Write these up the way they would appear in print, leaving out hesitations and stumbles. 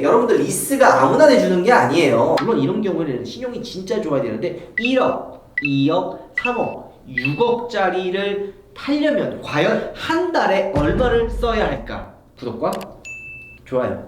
여러분들 리스가 아무나 내주는 게 아니에요. 물론 이런 경우에는 신용이 진짜 좋아야 되는데 1억, 2억, 3억, 6억짜리를 타려면 과연 한 달에 얼마를 써야 할까? 구독과 좋아요.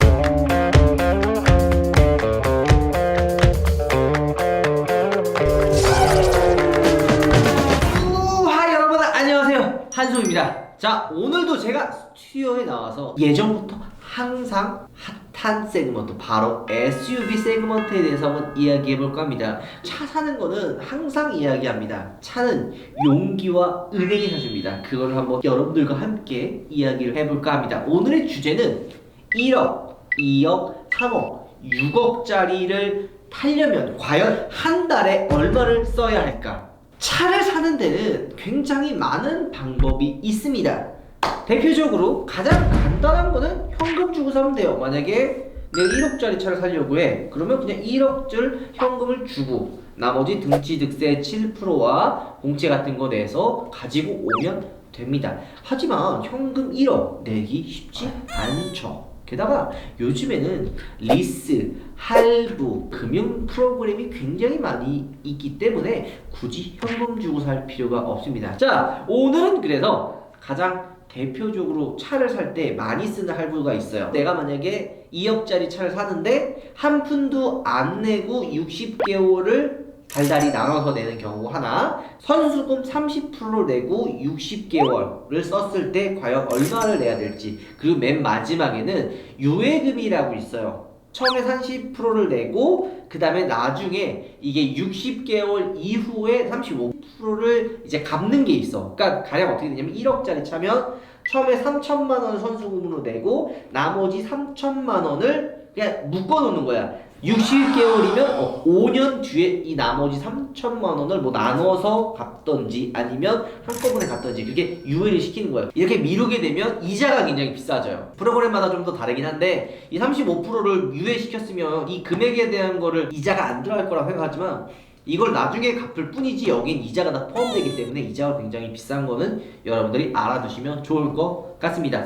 우하 여러분 안녕하세요. 한소입니다. 자, 오늘도 제가 스튜디오에 나와서 예전부터 항상 핫한 세그먼트, 바로 SUV 세그먼트에 대해서 한번 이야기해볼까 합니다. 차 사는 거는 항상 이야기합니다. 차는 용기와 은행이 사줍니다. 그걸 한번 여러분들과 함께 이야기를 해볼까 합니다. 오늘의 주제는 1억, 2억, 3억, 6억짜리를 타려면 과연 한 달에 얼마를 써야 할까? 차를 사는 데는 굉장히 많은 방법이 있습니다. 대표적으로 가장 간단한 거는 현금 주고 사면 돼요. 만약에 내가 1억짜리 차를 사려고 해. 그러면 그냥 1억줄 현금을 주고 나머지 등기득세 7%와 공채 같은 거 내서 가지고 오면 됩니다. 하지만 현금 1억 내기 쉽지 않죠. 게다가 요즘에는 리스, 할부, 금융 프로그램이 굉장히 많이 있기 때문에 굳이 현금 주고 살 필요가 없습니다. 자, 오늘은 그래서 가장 대표적으로 차를 살 때 많이 쓰는 할부가 있어요. 내가 만약에 2억짜리 차를 사는데 한 푼도 안 내고 60개월을 달달이 나눠서 내는 경우 하나, 선수금 30%를 내고 60개월을 썼을 때 과연 얼마를 내야 될지, 그리고 맨 마지막에는 유예금이라고 있어요. 처음에 30%를 내고 그 다음에 나중에 이게 60개월 이후에 35%를 이제 갚는 게 있어. 그러니까 가령 어떻게 되냐면 1억짜리 차면 처음에 3천만 원 선수금으로 내고 나머지 3천만 원을 그냥 묶어 놓는 거야. 60개월이면 5년 뒤에 이 나머지 3천만 원을 뭐 나눠서 갚던지 아니면 한꺼번에 갚던지 그게 유예를 시키는 거예요. 이렇게 미루게 되면 이자가 굉장히 비싸져요. 프로그램마다 좀 더 다르긴 한데 이 35%를 유예시켰으면 이 금액에 대한 거를 이자가 안 들어갈 거라고 생각하지만 이걸 나중에 갚을 뿐이지 여긴 이자가 다 포함되기 때문에 이자가 굉장히 비싼 거는 여러분들이 알아두시면 좋을 것 같습니다.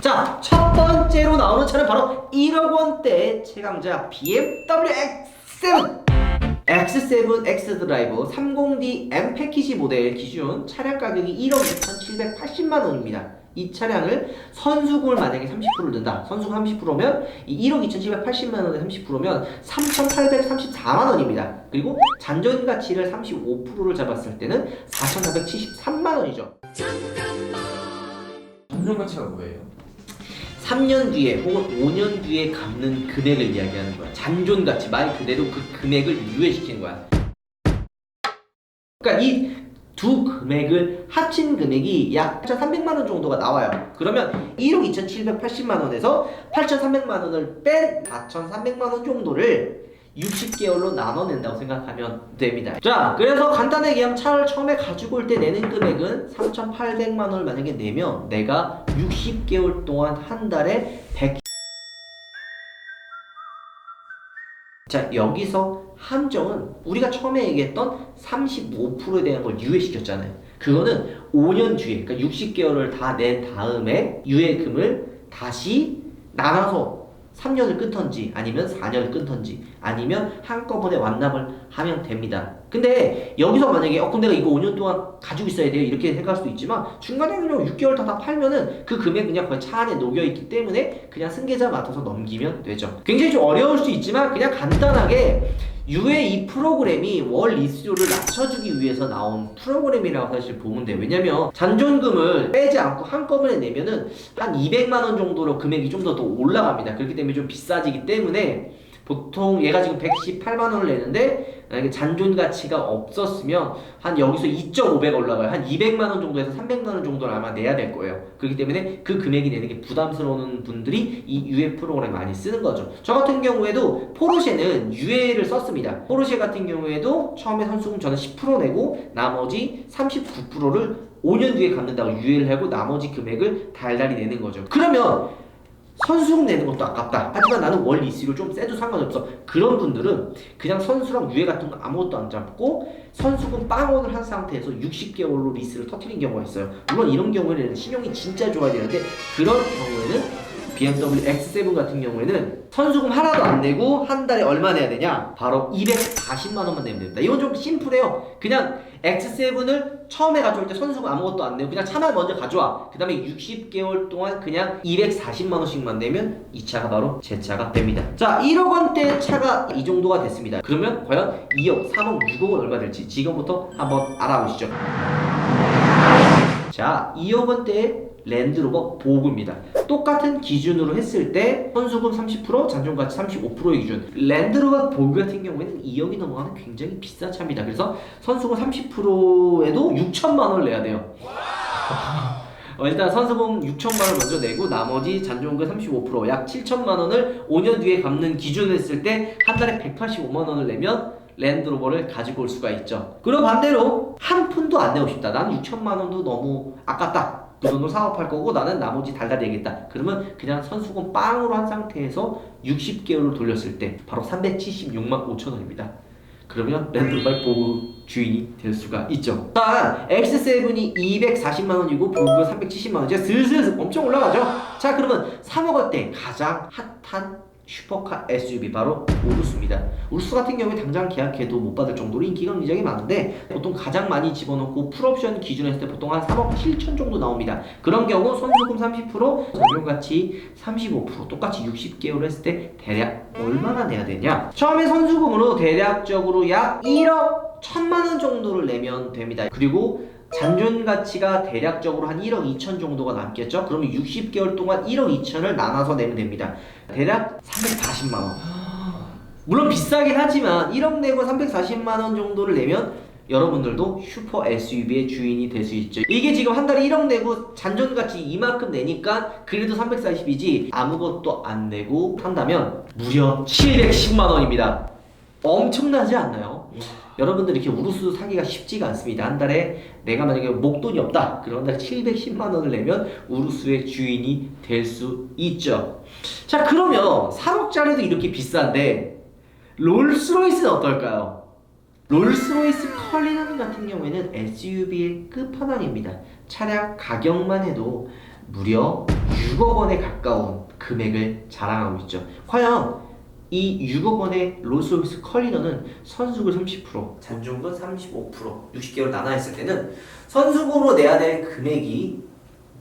자, 첫 번째로 나오는 차는 바로 1억 원대 최강자 BMW X7 X7 X드라이브 30D M 패키지 모델 기준 차량 가격이 1억 2,780만 원입니다. 이 차량을 선수금을 만약에 30%를 든다. 선수금 30%면 이 1억 2,780만 원에 30%면 3,834만 원입니다. 그리고 잔존 가치를 35%를 잡았을 때는 4,473만 원이죠. 잔존 가치가 뭐예요? 3년 뒤에 혹은 5년 뒤에 갚는 금액을 이야기하는 거야. 잔존 가치, 말 그대로 그 금액을 유예시키는 거야. 그러니까 이 두 금액을 합친 금액이 약 8,300만 원 정도가 나와요. 그러면 1억 2,780만 원에서 8,300만 원을 뺀 4,300만 원 정도를 60개월로 나눠낸다고 생각하면 됩니다. 자, 그래서 간단하게 얘기하면 차를 처음에 가지고 올 때 내는 금액은 3,800만 원을 만약에 내면 내가 60개월 동안 한 달에 100. 자, 여기서 함정은 우리가 처음에 얘기했던 35%에 대한 걸 유예시켰잖아요. 그거는 5년 뒤에, 그러니까 60개월을 다 낸 다음에 유예금을 다시 나눠서 3년을 끊던지 아니면 4년을 끊던지 아니면 한꺼번에 완납을 하면 됩니다. 근데 여기서 만약에 그럼 내가 이거 5년 동안 가지고 있어야 돼요 이렇게 생각할 수도 있지만 중간에 그냥 6개월 다 팔면은 그 금액 그냥 거의 차 안에 녹여있기 때문에 그냥 승계자 맡아서 넘기면 되죠. 굉장히 좀 어려울 수 있지만 그냥 간단하게 유예 이 프로그램이 월 리스료를 낮춰주기 위해서 나온 프로그램이라고 사실 보면 돼요. 왜냐면 잔존금을 빼지 않고 한꺼번에 내면은 한 200만 원 정도로 금액이 좀 더 올라갑니다. 그렇기 때문에 좀 비싸지기 때문에 보통 얘가 지금 118만 원을 내는데 만약에 잔존 가치가 없었으면 한 여기서 2.5배가 올라가요. 한 200만 원 정도에서 300만 원 정도를 아마 내야 될 거예요. 그렇기 때문에 그 금액이 내는 게 부담스러운 분들이 이 유예 프로그램 많이 쓰는 거죠. 저 같은 경우에도 포르쉐는 유예를 썼습니다. 포르쉐 같은 경우에도 처음에 선수금 저는 10% 내고 나머지 39%를 5년 뒤에 갚는다고 유예를 하고 나머지 금액을 달달이 내는 거죠. 그러면 선수금 내는 것도 아깝다. 하지만 나는 월 리스료 좀 세도 상관없어. 그런 분들은 그냥 선수랑 유예 같은 거 아무것도 안 잡고 선수금 빵원을 한 상태에서 60개월로 리스를 터뜨린 경우가 있어요. 물론 이런 경우에는 신용이 진짜 좋아야 되는데 그런 경우에는 BMW X7 같은 경우에는 선수금 하나도 안 내고 한 달에 얼마 내야 되냐? 바로 240만 원만 내면 됩니다. 이건 좀 심플해요. 그냥 X7을 처음에 가져올 때 선수금 아무것도 안 내고 그냥 차만 먼저 가져와. 그 다음에 60개월 동안 그냥 240만 원씩만 내면 이 차가 바로 제 차가 됩니다. 자, 1억 원대 차가 이 정도가 됐습니다. 그러면 과연 2억, 3억, 6억 원 얼마 될지 지금부터 한번 알아보시죠. 자, 2억 원대의 랜드로버 보그입니다. 똑같은 기준으로 했을 때 선수금 30%, 잔존가치 35%의 기준. 랜드로버 보그 같은 경우에는 2억이 넘어가는 굉장히 비싼 차입니다. 그래서 선수금 30%에도 6천만 원을 내야 돼요. 일단 선수금 6천만 원 먼저 내고 나머지 잔존금 35%, 약 7천만 원을 5년 뒤에 갚는 기준을 했을 때 한 달에 185만 원을 내면 랜드로버를 가지고 올 수가 있죠. 그럼 반대로 한 푼도 안 내고 싶다. 나는 6천만 원도 너무 아깝다. 그 돈으로 사업할 거고 나는 나머지 달달이 내겠다. 그러면 그냥 선수금 빵으로 한 상태에서 60개월을 돌렸을 때 바로 376만 5천 원입니다. 그러면 랜드로버의 보그 주인이 될 수가 있죠. 일단 X7이 240만 원이고 보그가 370만 원. 이제 슬슬 엄청 올라가죠. 자, 그러면 3억 원대 가장 핫한 슈퍼카 SUV 바로 우루스입니다. 우루스 같은 경우에 당장 계약해도 못 받을 정도로 인기가 굉장히 많은데 보통 가장 많이 집어넣고 풀옵션 기준으로 했을 때 보통 한 3억 7천 정도 나옵니다. 그런 경우 선수금 30%, 잔존가치 35% 똑같이 60개월 했을 때 대략 얼마나 내야 되냐? 처음에 선수금으로 대략적으로 약 1억 1천만 원 정도를 내면 됩니다. 그리고 잔존 가치가 대략적으로 한 1억 2천 정도가 남겠죠? 그러면 60개월 동안 1억 2천을 나눠서 내면 됩니다. 대략 340만 원. 물론 비싸긴 하지만 1억 내고 340만 원 정도를 내면 여러분들도 슈퍼 SUV의 주인이 될 수 있죠. 이게 지금 한 달에 1억 내고 잔존 가치 이만큼 내니까 그래도 340이지 아무것도 안 내고 한다면 무려 710만 원입니다. 엄청나지 않나요? 여러분들 이렇게 우루스 사기가 쉽지가 않습니다. 한 달에 내가 만약에 목돈이 없다. 그럼 한 달에 710만 원을 내면 우루스의 주인이 될 수 있죠. 자, 그러면 3억짜리도 이렇게 비싼데 롤스로이스는 어떨까요? 롤스로이스 컬리넌 같은 경우에는 SUV의 끝판왕입니다. 차량 가격만 해도 무려 6억 원에 가까운 금액을 자랑하고 있죠. 과연 이 6억 원의 롤스로이스 컬리넌은 선수금 30%, 잔존금 35%, 60개월 나눠 했을 때는 선수금으로 내야 될 금액이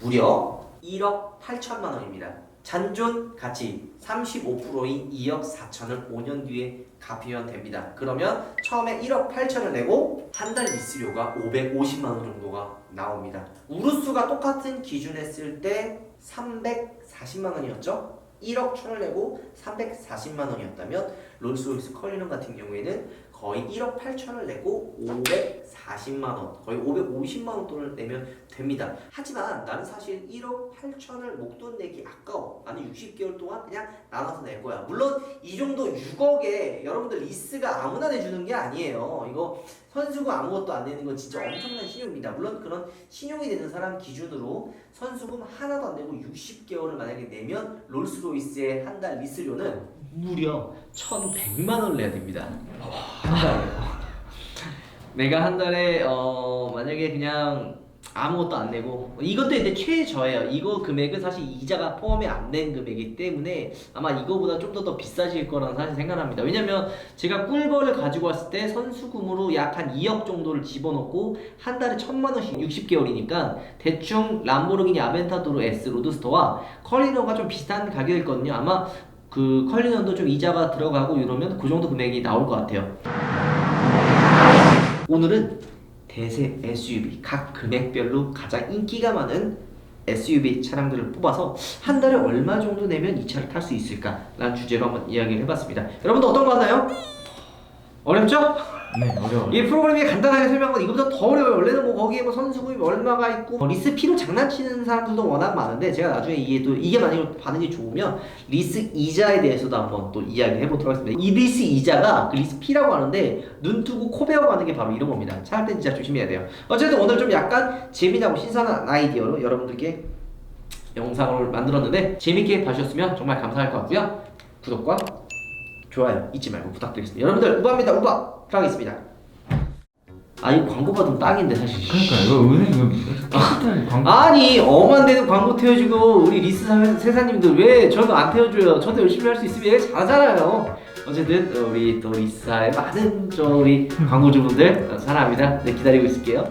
무려 1억 8천만 원입니다. 잔존 가치 35%인 2억 4천을 5년 뒤에 갚으면 됩니다. 그러면 처음에 1억 8천을 내고 한 달 리스료가 550만 원 정도가 나옵니다. 우루스가 똑같은 기준 했을 때 340만 원이었죠? 1억 1천을 내고 340만 원이었다면 롤스로이스 컬리넌 같은 경우에는 거의 1억 8천을 내고 540만 원, 거의 550만 원 돈을 내면 됩니다. 하지만 나는 사실 1억 8천을 목돈 내기 아까워. 나는 60개월 동안 그냥 나눠서 낼 거야. 물론 이 정도 6억에 여러분들 리스가 아무나 내주는 게 아니에요. 이거 선수금 아무것도 안 내는 건 진짜 엄청난 신용입니다. 물론 그런 신용이 되는 사람 기준으로 선수금 하나도 안 내고 60개월을 만약에 내면 롤스로이스의 한 달 리스료는 무려 1,100만 원을 내야 됩니다. 한 달에. 내가 한 달에 만약에 그냥 아무것도 안 내고 이것도 이제 최저예요. 이거 금액은 사실 이자가 포함이 안 된 금액이기 때문에 아마 이거보다 좀 더 비싸질 거라는 사실 생각합니다. 왜냐면 제가 꿀벌을 가지고 왔을 때 선수금으로 약 한 2억 정도를 집어넣고 한 달에 1,000만 원씩 60개월이니까 대충 람보르기니 아벤타도르 S 로드스터와 컬리넌과 좀 비슷한 가격이거든요. 아마 그 컬리넌도 좀 이자가 들어가고 이러면 그 정도 금액이 나올 것 같아요. 오늘은 대세 SUV 각 금액별로 가장 인기가 많은 SUV 차량들을 뽑아서 한 달에 얼마 정도 내면 이 차를 탈 수 있을까 라는 주제로 한번 이야기를 해봤습니다. 여러분도 어떤 거 같나요? 어렵죠? 네, 어려워요. 이 프로그램이 간단하게 설명한 건 이거보다 더 어려워요. 원래는 뭐 거기에 뭐 선수금이 얼마가 있고 리스 P로 장난치는 사람들도 워낙 많은데 제가 나중에 이게 만약에 반응이 좋으면 리스 이자에 대해서도 한번 또 이야기를 해보도록 하겠습니다. 이 리스 이자가 그 리스 P라고 하는데 눈 뜨고 코 베어 가는 게 바로 이런 겁니다. 차 할 때 진짜 조심해야 돼요. 어쨌든 오늘 좀 약간 재미나고 신선한 아이디어로 여러분들께 영상을 만들었는데 재밌게 봐주셨으면 정말 감사할 것 같고요. 구독과 좋아요 잊지 말고 부탁드리겠습니다. 여러분들 우바입니다. 우바! 들어가겠습니다. 아 이거 광고 받으면 딱인데 사실. 그러니까 이거 은행 이거 캐피탈 광고. 아니 엄한 데는 광고 태워주고 우리 리스 세사님들 왜 저도 안 태워줘요? 저도 열심히 할 수 있으면 얘 잘하잖아요. 어쨌든 우리 또 리사의 많은 우리 광고주분들 사랑합니다. 네 기다리고 있을게요.